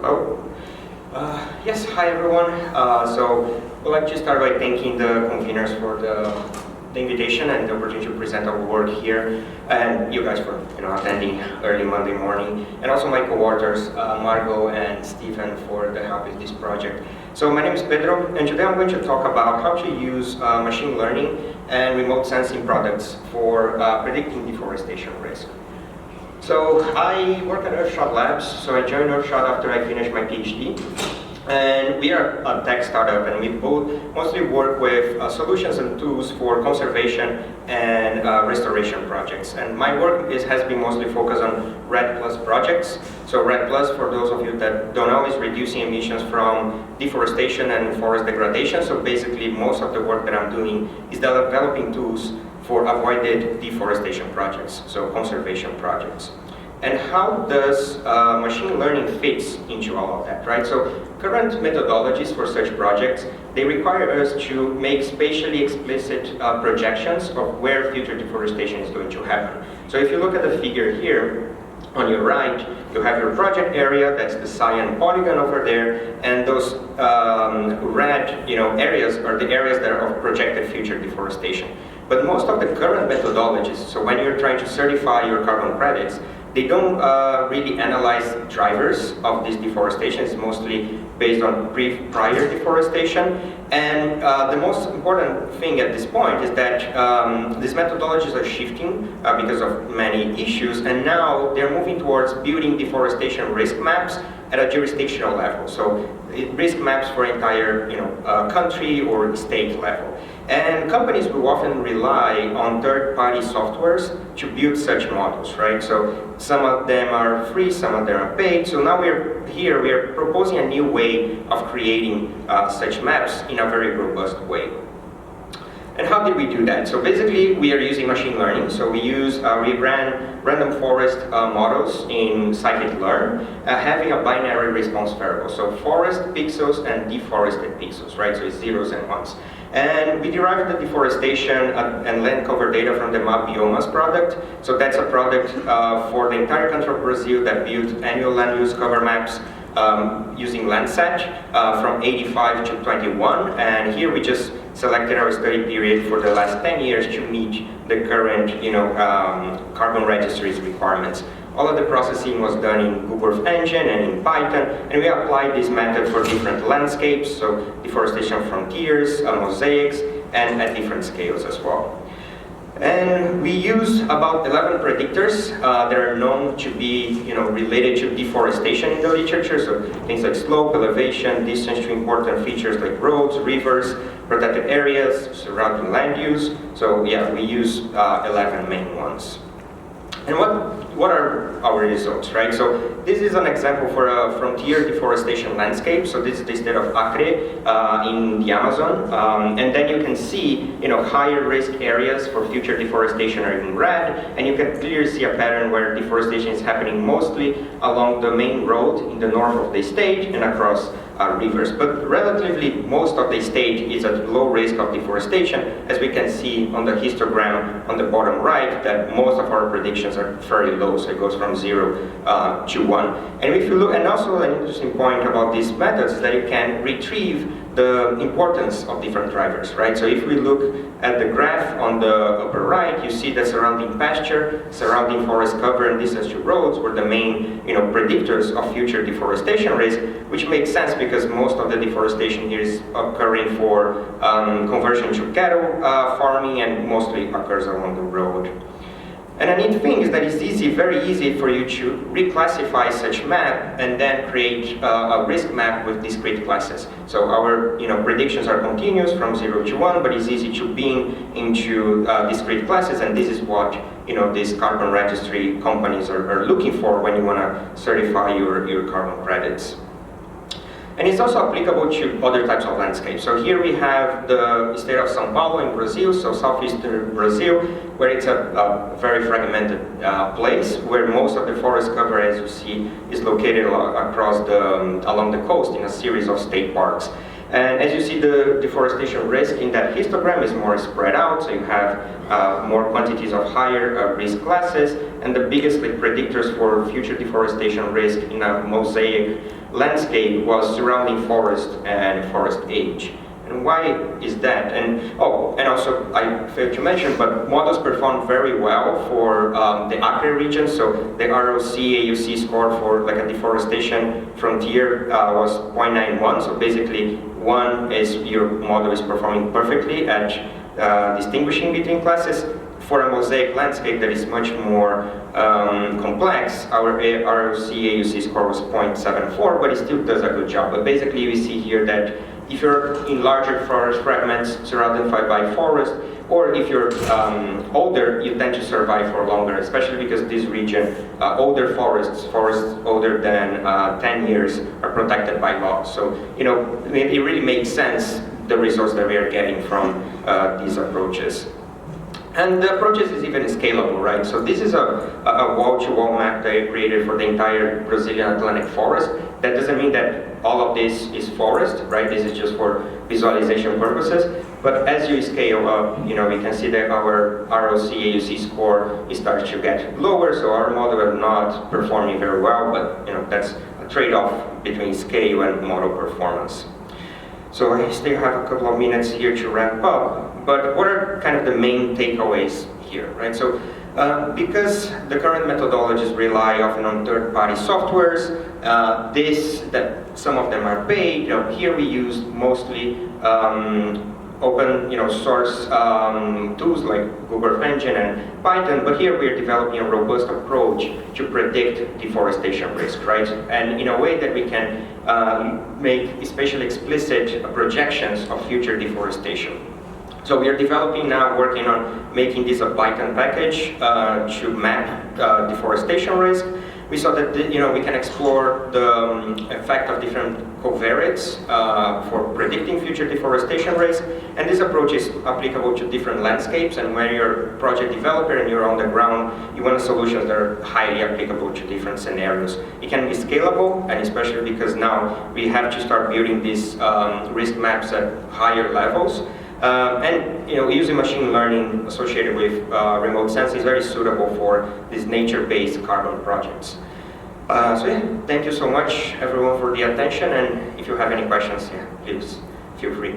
Hello. Yes, hi everyone. So I'd like to start by thanking the conveners for the invitation and the opportunity to present our work here, and you guys for attending early Monday morning, and also my co-authors Margaux and Stephen for the help with this project. So my name is Pedro, and today I'm going to talk about how to use machine learning and remote sensing products for predicting deforestation risk. So I work at Earthshot Labs, so I joined Earthshot after I finished my PhD. And we are a tech startup, and we both mostly work with solutions and tools for conservation and restoration projects. And my work has been mostly focused on REDD+ projects. So REDD+, for those of you that don't know, is reducing emissions from deforestation and forest degradation. So basically, most of the work that I'm doing is developing tools for avoided deforestation projects, so conservation projects. And how does machine learning fits into all of that, right? So current methodologies for such projects, they require us to make spatially explicit projections of where future deforestation is going to happen. So if you look at the figure here, on your right, you have your project area, that's the cyan polygon over there, and those red areas are the areas that are of projected future deforestation. But most of the current methodologies, so when you're trying to certify your carbon credits, they don't really analyze drivers of this deforestation. It's mostly based on prior deforestation. And the most important thing at this point is that these methodologies are shifting because of many issues, and now they're moving towards building deforestation risk maps at a jurisdictional level. So risk maps for entire country or state level. And companies will often rely on third-party softwares to build such models, right? So some of them are free, some of them are paid. So now we are proposing a new way of creating such maps in a very robust way. And how did we do that? So basically, we are using machine learning. So we ran random forest models in scikit-learn, having a binary response variable. So forest pixels and deforested pixels, right? So it's zeros and ones. And we derived the deforestation and land cover data from the Map Biomas product. So that's a product for the entire country of Brazil that built annual land use cover maps using Landsat from 85 to 21. And here we just selected our study period for the last 10 years to meet the current carbon registry's requirements. All of the processing was done in Google Earth Engine and in Python, and we applied this method for different landscapes, so deforestation frontiers, mosaics, and at different scales as well. And we used about 11 predictors that are known to be related to deforestation in the literature, so things like slope, elevation, distance to important features like roads, rivers, protected areas, surrounding land use. So yeah, we use 11 main ones. And what are our results, right? So this is an example for a frontier deforestation landscape. So this is the state of Acre in the Amazon. And then you can see, higher risk areas for future deforestation are in red. And you can clearly see a pattern where deforestation is happening mostly along the main road in the north of the state and across rivers. But relatively, most of the state is at low risk of deforestation, as we can see on the histogram on the bottom right, that most of our predictions are very low, so it goes from 0 to 1. And if you look, and also an interesting point about these methods is that you can retrieve the importance of different drivers, right? So if we look at the graph on the upper right, you see that surrounding pasture, surrounding forest cover, and distance to roads were the main predictors of future deforestation risk, which makes sense because most of the deforestation here is occurring for conversion to cattle farming, and mostly occurs along the road. And a neat thing is that it's very easy for you to reclassify such map and then create a risk map with discrete classes. So our predictions are continuous from 0 to 1, but it's easy to beam into discrete classes, and this is what these carbon registry companies are looking for when you want to certify your carbon credits. And it's also applicable to other types of landscapes. So here we have the state of São Paulo in Brazil, so southeastern Brazil, where it's a very fragmented place, where most of the forest cover, as you see, is located along the coast in a series of state parks. And as you see, the deforestation risk in that histogram is more spread out, so you have more quantities of higher risk classes, and the biggest predictors for future deforestation risk in a mosaic landscape was surrounding forest and forest age. And why is that? And also I failed to mention, but models performed very well for the Acre region. So the ROC AUC score for like a deforestation frontier was 0.91. So basically, 1 is your model is performing perfectly at distinguishing between classes. For a mosaic landscape that is much more complex, our ROC AUC score was 0.74, but it still does a good job. But basically, we see here that if you're in larger forest fragments surrounded by forest, or if you're older, you tend to survive for longer, especially because this region, older forests older than 10 years, are protected by law. So, you know, it really makes sense, the results that we are getting from these approaches. And the approaches is even scalable, right? So this is a wall-to-wall map that I created for the entire Brazilian Atlantic forest. That doesn't mean that all of this is forest, right? This is just for visualization purposes. But as you scale up, you know, we can see that our ROC AUC score starts to get lower, so our model is not performing very well, but you know, that's a trade-off between scale and model performance. So I still have a couple of minutes here to wrap up, but what are kind of the main takeaways here, right? So because the current methodologies rely often on third-party softwares, that some of them are paid. You know, here we use mostly open, you know, source tools like Google Earth Engine and Python, but here we are developing a robust approach to predict deforestation risk, right? And in a way that we can make especially explicit projections of future deforestation. So we are developing now, working on making this a Python package to map deforestation risk. We saw that we can explore the effect of different covariates for predicting future deforestation risk, and this approach is applicable to different landscapes. And when you're a project developer and you're on the ground, you want solutions that are highly applicable to different scenarios. It can be scalable, and especially because now we have to start building these risk maps at higher levels. And using machine learning associated with remote sensing is very suitable for these nature-based carbon projects. So yeah, thank you so much everyone for the attention, and if you have any questions, yeah, please feel free.